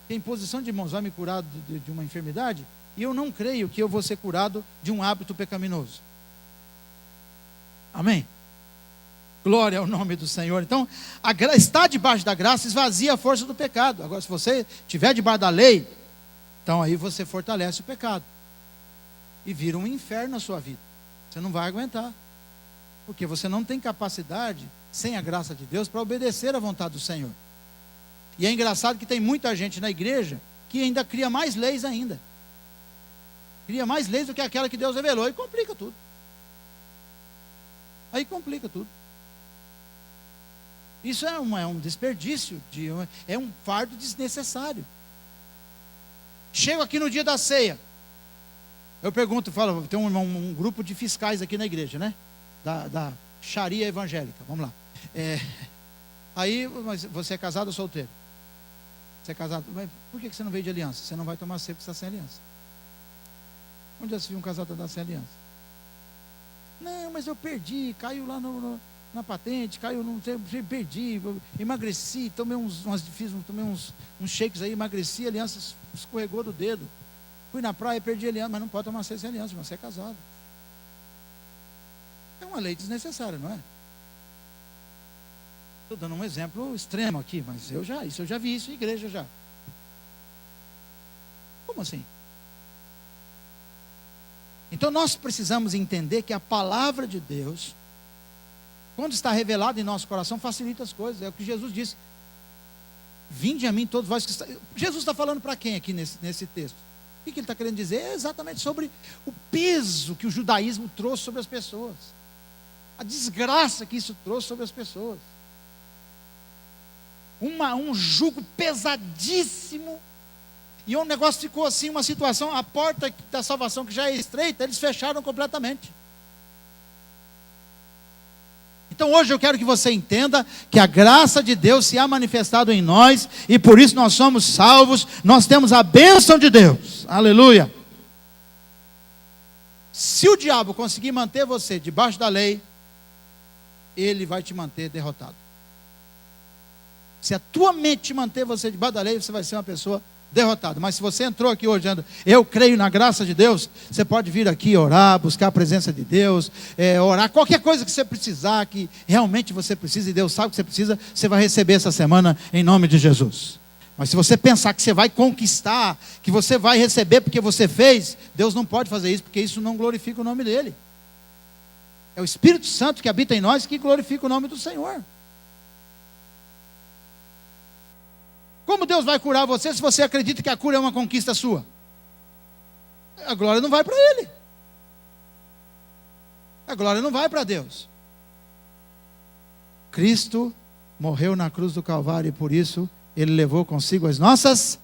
que a imposição de mãos vai me curar de uma enfermidade, e eu não creio que eu vou ser curado de um hábito pecaminoso. Amém? Glória ao nome do Senhor. Então, estar debaixo da graça esvazia a força do pecado. Agora, se você estiver debaixo da lei, então aí você fortalece o pecado. E vira um inferno na sua vida. Você não vai aguentar. Porque você não tem capacidade, sem a graça de Deus, para obedecer à vontade do Senhor. E é engraçado que tem muita gente na igreja que ainda cria mais leis ainda. Cria mais leis do que aquela que Deus revelou e complica tudo. Aí complica tudo. Isso é um desperdício, é um fardo desnecessário. Chego aqui no dia da ceia. Eu pergunto, falo, tem um grupo de fiscais aqui na igreja, né? Da Sharia evangélica, vamos lá. Aí, mas você é casado ou solteiro? Você é casado? Mas por que você não veio de aliança? Você não vai tomar ceia porque você está sem aliança. Onde já se viu um casado andar sem aliança? Não, mas eu perdi, caiu lá na patente, caiu, não sei, perdi, emagreci, tomei uns shakes aí, emagreci, a aliança escorregou do dedo. Fui na praia, perdi a aliança, mas não pode tomar ceia sem aliança, mas você é casado. É uma lei desnecessária, não é? Estou dando um exemplo extremo aqui, mas eu já vi isso em igreja já. Como assim? Então nós precisamos entender que a palavra de Deus, quando está revelada em nosso coração, facilita as coisas. É o que Jesus disse: vinde a mim todos vós que está... Jesus está falando para quem aqui nesse texto? O que ele está querendo dizer? É exatamente sobre o peso que o judaísmo trouxe sobre as pessoas, a desgraça que isso trouxe sobre as pessoas, um jugo pesadíssimo. E o negócio ficou assim, uma situação, a porta da salvação que já é estreita, eles fecharam completamente. Então hoje eu quero que você entenda que a graça de Deus se há manifestado em nós, e por isso nós somos salvos, nós temos a bênção de Deus, aleluia. Se o diabo conseguir manter você debaixo da lei, ele vai te manter derrotado. Se a tua mente te manter você debaixo da lei, você vai ser uma pessoa derrotado. Mas se você entrou aqui hoje dizendo, eu creio na graça de Deus, você pode vir aqui orar, buscar a presença de Deus, orar, qualquer coisa que você precisar, que realmente você precisa, e Deus sabe que você precisa, você vai receber essa semana em nome de Jesus. Mas se você pensar que você vai conquistar, que você vai receber porque você fez, Deus não pode fazer isso, porque isso não glorifica o nome dele. É o Espírito Santo que habita em nós que glorifica o nome do Senhor. Como Deus vai curar você se você acredita que a cura é uma conquista sua? A glória não vai para Ele. A glória não vai para Deus. Cristo morreu na cruz do Calvário e por isso Ele levou consigo as nossas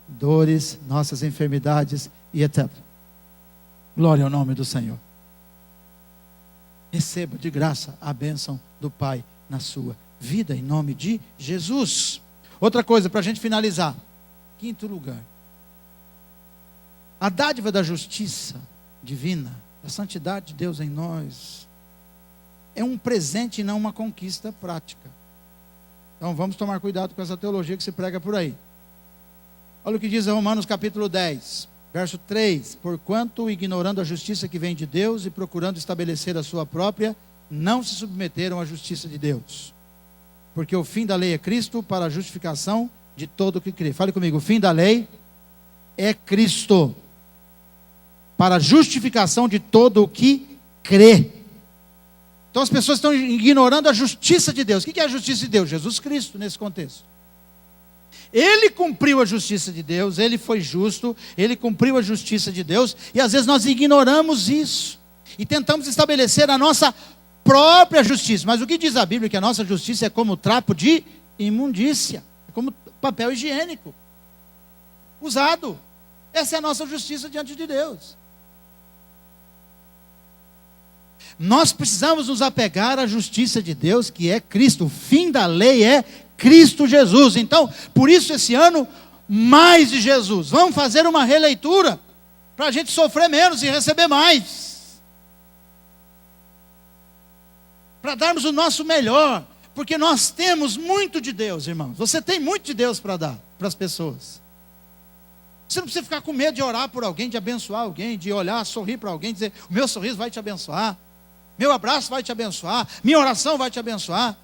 dores, nossas enfermidades e etc. Glória ao nome do Senhor. Receba de graça a bênção do Pai na sua vida, em nome de Jesus. Outra coisa, para a gente finalizar. Quinto lugar. A dádiva da justiça divina, a santidade de Deus em nós, é um presente e não uma conquista prática. Então vamos tomar cuidado com essa teologia que se prega por aí. Olha o que diz Romanos capítulo 10, verso 3. Porquanto, ignorando a justiça que vem de Deus e procurando estabelecer a sua própria, não se submeteram à justiça de Deus. Porque o fim da lei é Cristo para a justificação de todo o que crê. Fale comigo, o fim da lei é Cristo para a justificação de todo o que crê. Então as pessoas estão ignorando a justiça de Deus. O que é a justiça de Deus? Jesus Cristo nesse contexto. Ele cumpriu a justiça de Deus, Ele foi justo, Ele cumpriu a justiça de Deus, e às vezes nós ignoramos isso, e tentamos estabelecer a nossa própria justiça. Mas o que diz a Bíblia? Que a nossa justiça é como trapo de imundícia, é como papel higiênico, usado. Essa é a nossa justiça diante de Deus. Nós precisamos nos apegar à justiça de Deus, que é Cristo. O fim da lei é Cristo Jesus. Então, por isso esse ano, mais de Jesus. Vamos fazer uma releitura, para a gente sofrer menos e receber mais. Para darmos o nosso melhor, porque nós temos muito de Deus, irmãos. Você tem muito de Deus para dar para as pessoas. Você não precisa ficar com medo de orar por alguém, de abençoar alguém, de olhar, sorrir para alguém, dizer: o meu sorriso vai te abençoar, meu abraço vai te abençoar, minha oração vai te abençoar,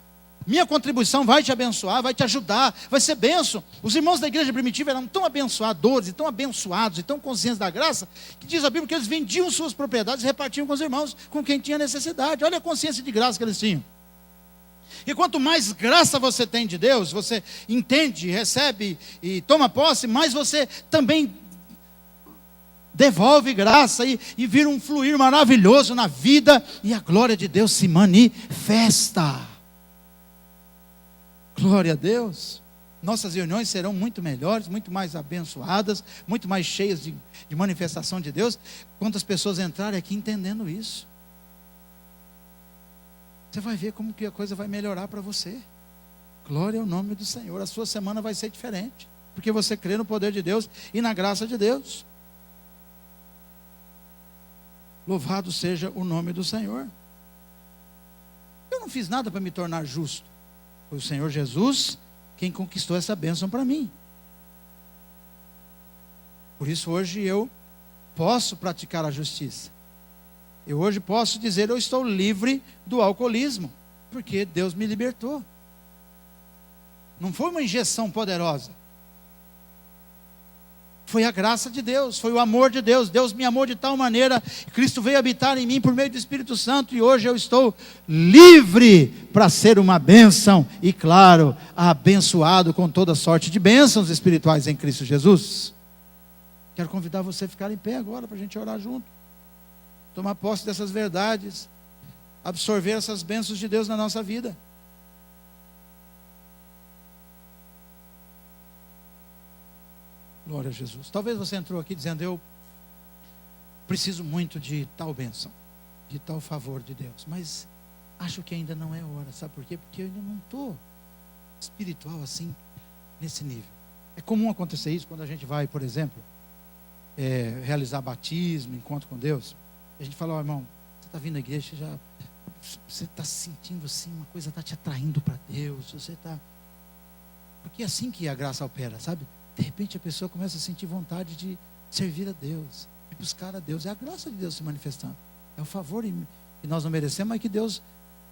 minha contribuição vai te abençoar, vai te ajudar, vai ser bênção. Os irmãos da igreja primitiva eram tão abençoadores, e tão abençoados, e tão conscientes da graça, que diz a Bíblia que eles vendiam suas propriedades e repartiam com os irmãos, com quem tinha necessidade. Olha a consciência de graça que eles tinham. E quanto mais graça você tem de Deus, você entende, recebe e toma posse, mais você também devolve graça e vira um fluir maravilhoso na vida, e a glória de Deus se manifesta. Glória a Deus. Nossas reuniões serão muito melhores, muito mais abençoadas, muito mais cheias de manifestação de Deus, quando as pessoas entrarem aqui entendendo isso. Você vai ver como que a coisa vai melhorar para você. Glória ao nome do Senhor. A sua semana vai ser diferente, porque você crê no poder de Deus e na graça de Deus. Louvado seja o nome do Senhor. Eu não fiz nada para me tornar justo. Foi o Senhor Jesus quem conquistou essa bênção para mim. Por isso hoje eu posso praticar a justiça. Eu hoje posso dizer: eu estou livre do alcoolismo, porque Deus me libertou. Não foi uma injeção poderosa. Foi a graça de Deus, foi o amor de Deus. Deus me amou de tal maneira, Cristo veio habitar em mim por meio do Espírito Santo, e hoje eu estou livre para ser uma bênção, e claro, abençoado com toda sorte de bênçãos espirituais em Cristo Jesus. Quero convidar você a ficar em pé agora, para a gente orar junto, tomar posse dessas verdades, absorver essas bênçãos de Deus na nossa vida. Glória a Jesus. Talvez você entrou aqui dizendo: eu preciso muito de tal bênção, de tal favor de Deus, mas acho que ainda não é hora. Sabe por quê? Porque eu ainda não estou espiritual assim, nesse nível. É comum acontecer isso quando a gente vai, por exemplo, realizar batismo, encontro com Deus. A gente fala: ó, irmão, você está vindo à igreja, você está sentindo assim, uma coisa está te atraindo para Deus, você está... Porque é assim que a graça opera, sabe? De repente a pessoa começa a sentir vontade de servir a Deus, de buscar a Deus. É a graça de Deus se manifestando. É o favor que nós não merecemos, mas que Deus...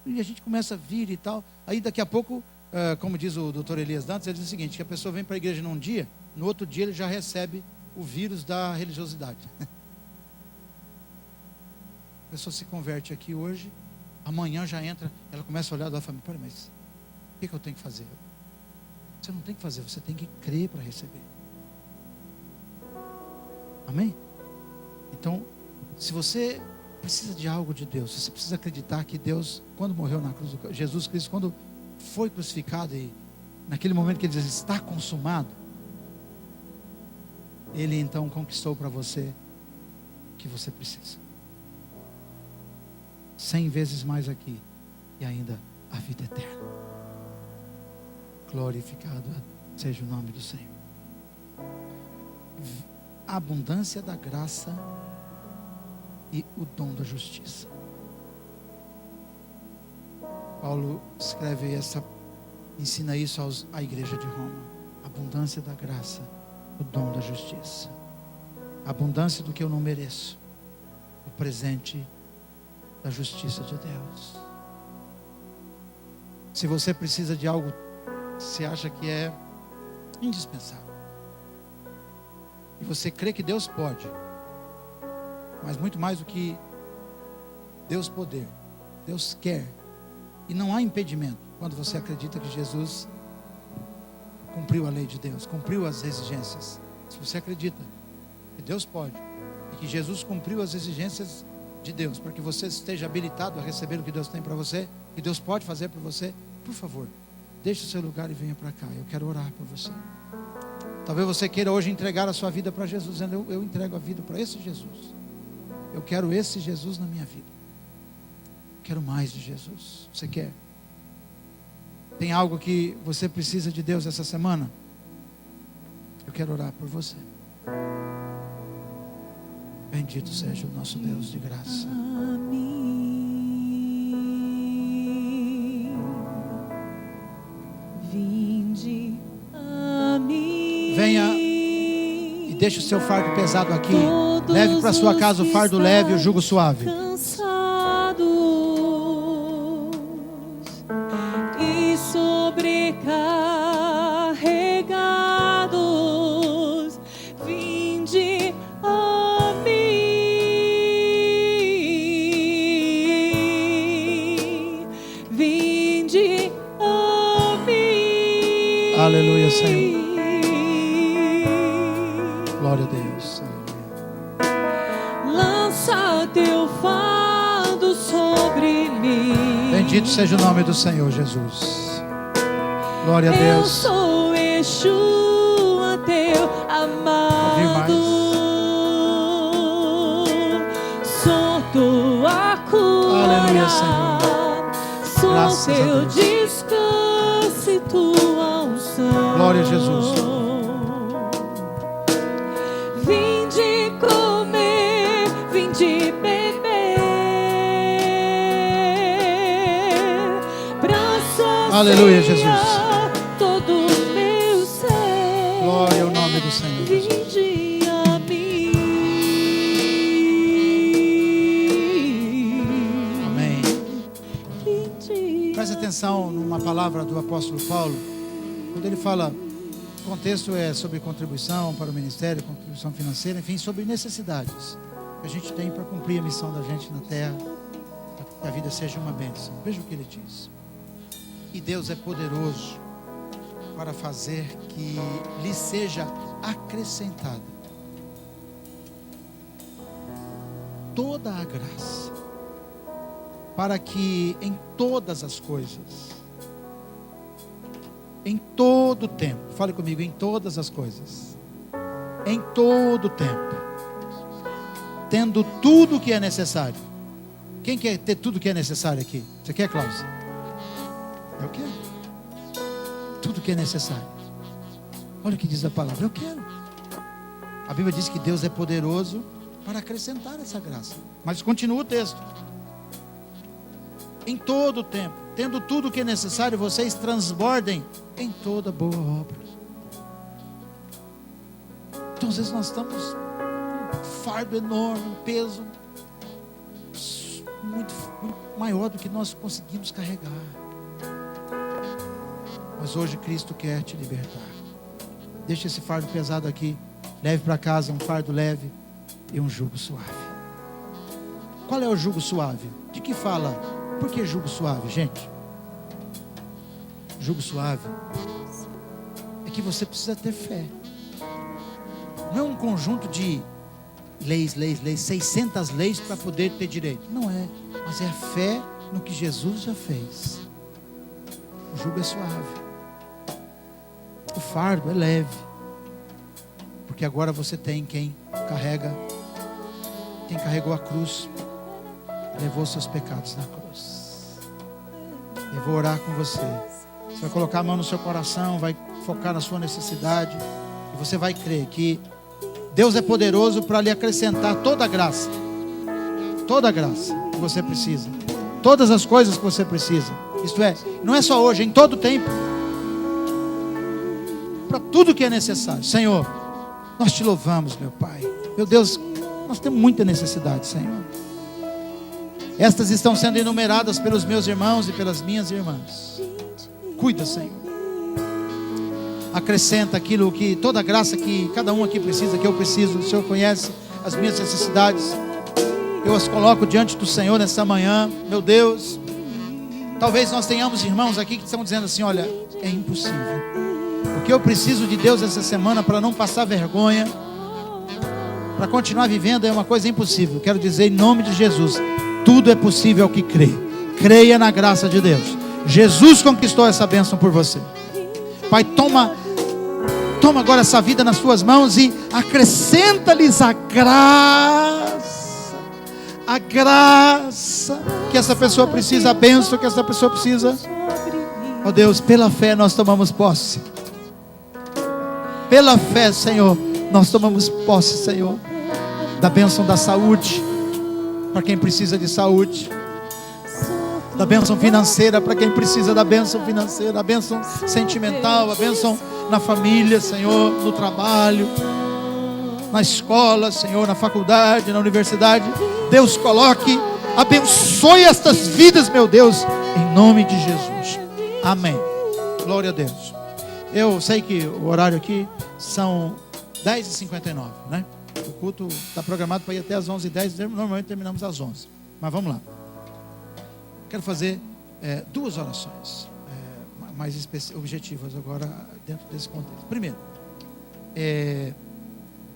E a gente começa a vir e tal. Aí daqui a pouco, como diz o doutor Elias Dantas, ele diz o seguinte: que a pessoa vem para a igreja num dia, no outro dia ele já recebe o vírus da religiosidade. A pessoa se converte aqui hoje, amanhã já entra, ela começa a olhar da família: pera, mas o que eu tenho que fazer? Você não tem que fazer, você tem que crer para receber. Amém? Então, se você precisa de algo de Deus, você precisa acreditar que Deus, quando morreu na cruz, Jesus Cristo, quando foi crucificado, e naquele momento que ele diz: está consumado, Ele então conquistou para você o que você precisa. 100 vezes mais aqui, e ainda a vida eterna. Glorificado seja o nome do Senhor. A abundância da graça e o dom da justiça. Paulo escreve ensina isso à igreja de Roma. Abundância da graça, o dom da justiça. Abundância do que eu não mereço, o presente da justiça de Deus. Se você precisa de algo, você acha que é indispensável, e você crê que Deus pode, mas muito mais do que Deus poder, Deus quer, e não há impedimento quando você acredita que Jesus cumpriu a lei de Deus, cumpriu as exigências. Se você acredita que Deus pode, e que Jesus cumpriu as exigências de Deus, para que você esteja habilitado a receber o que Deus tem para você, que Deus pode fazer por você, por favor, deixe o seu lugar e venha para cá. Eu quero orar por você. Talvez você queira hoje entregar a sua vida para Jesus, dizendo: eu entrego a vida para esse Jesus. Eu quero esse Jesus na minha vida. Quero mais de Jesus. Você quer? Tem algo que você precisa de Deus essa semana? Eu quero orar por você. Bendito seja o nosso Deus de graça. Venha e deixe o seu fardo pesado aqui. Leve para sua casa o fardo leve e o jugo suave. E sobrecarregados, vinde a mim, vinde a mim. Aleluia, Senhor. Glória a Deus. Lança teu fardo sobre mim. Bendito seja o nome do Senhor Jesus. Glória a Deus. Eu sou Yeshua, teu amado. Sou tua cura. Aleluia, Senhor. Sou Graças a teu Deus. descanso e tua unção. Glória a Jesus. Vinde comer, vinde beber, pra saciar Aleluia, Jesus. todo o meu ser. Glória ao nome do Senhor Jesus. Vinde a mim. Amém. Vinde. Preste atenção numa palavra do apóstolo Paulo, quando ele fala, o contexto é sobre contribuição para o ministério, contribuição financeira, enfim, sobre necessidades que a gente tem para cumprir a missão da gente na terra, para que a vida seja uma bênção. Veja o que ele diz. E Deus é poderoso para fazer que lhe seja acrescentada toda a graça, para que em todas as coisas, em todo o tempo, fale comigo, em todas as coisas, em todo o tempo, tendo tudo o que é necessário. Quem quer ter tudo o que é necessário aqui? Você quer, Cláudio? Eu quero. Tudo o que é necessário. Olha o que diz a palavra, eu quero. A Bíblia diz que Deus é poderoso para acrescentar essa graça. Mas continua o texto. Em todo o tempo, tendo tudo o que é necessário, vocês transbordem em toda boa obra. Então às vezes nós estamos um fardo enorme, um peso muito maior do que nós conseguimos carregar. Mas hoje Cristo quer te libertar. Deixa esse fardo pesado aqui, leve para casa um fardo leve e um jugo suave. Qual é o jugo suave? De que fala? Por que jugo suave, gente? Jugo suave é que você precisa ter fé. Não é um conjunto de leis, 600 leis para poder ter direito. Não é, mas é a fé no que Jesus já fez. O jugo é suave. O fardo é leve. Porque agora você tem quem carregou a cruz, levou seus pecados na cruz. Eu vou orar com você. Você vai colocar a mão no seu coração, vai focar na sua necessidade, e você vai crer que Deus é poderoso para lhe acrescentar toda a graça que você precisa, todas as coisas que você precisa. Isto é, não é só hoje, é em todo o tempo, para tudo que é necessário. Senhor, nós te louvamos, meu Pai. Meu Deus, nós temos muita necessidade, Senhor. Estas estão sendo enumeradas pelos meus irmãos e pelas minhas irmãs. Cuida, Senhor. Acrescenta aquilo que, toda a graça que cada um aqui precisa, que eu preciso. O Senhor conhece as minhas necessidades. Eu as coloco diante do Senhor nessa manhã. Meu Deus, talvez nós tenhamos irmãos aqui que estão dizendo assim: olha, é impossível. O que eu preciso de Deus essa semana para não passar vergonha, para continuar vivendo, é uma coisa impossível. Quero dizer em nome de Jesus, tudo é possível ao que crê. Creia na graça de Deus. Jesus conquistou essa bênção por você. Pai, toma agora essa vida nas tuas mãos e acrescenta-lhes a graça que essa pessoa precisa, a bênção que essa pessoa precisa. Ó Deus, pela fé nós tomamos posse. Pela fé, Senhor, nós tomamos posse, Senhor, da bênção da saúde, para quem precisa de saúde, da bênção financeira, para quem precisa da bênção financeira, a bênção sentimental, a bênção na família, Senhor, no trabalho. na escola, Senhor, na faculdade, na universidade. Deus, coloque, abençoe estas vidas, meu Deus, em nome de Jesus. Amém. Glória a Deus. Eu sei que o horário aqui são 10h59, né? O culto está programado para ir até às 11h10. Normalmente terminamos às 11h. Mas vamos lá. Quero fazer 2 orações mais objetivas agora dentro desse contexto. Primeiro,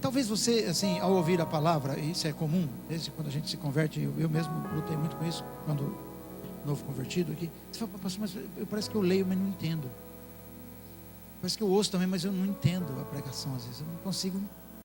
talvez você, assim, ao ouvir a palavra, e isso é comum, desde quando a gente se converte, eu mesmo lutei muito com isso, quando novo convertido aqui, você fala, pastor, mas parece que eu leio, mas não entendo. Parece que eu ouço também, mas eu não entendo a pregação às vezes, eu não consigo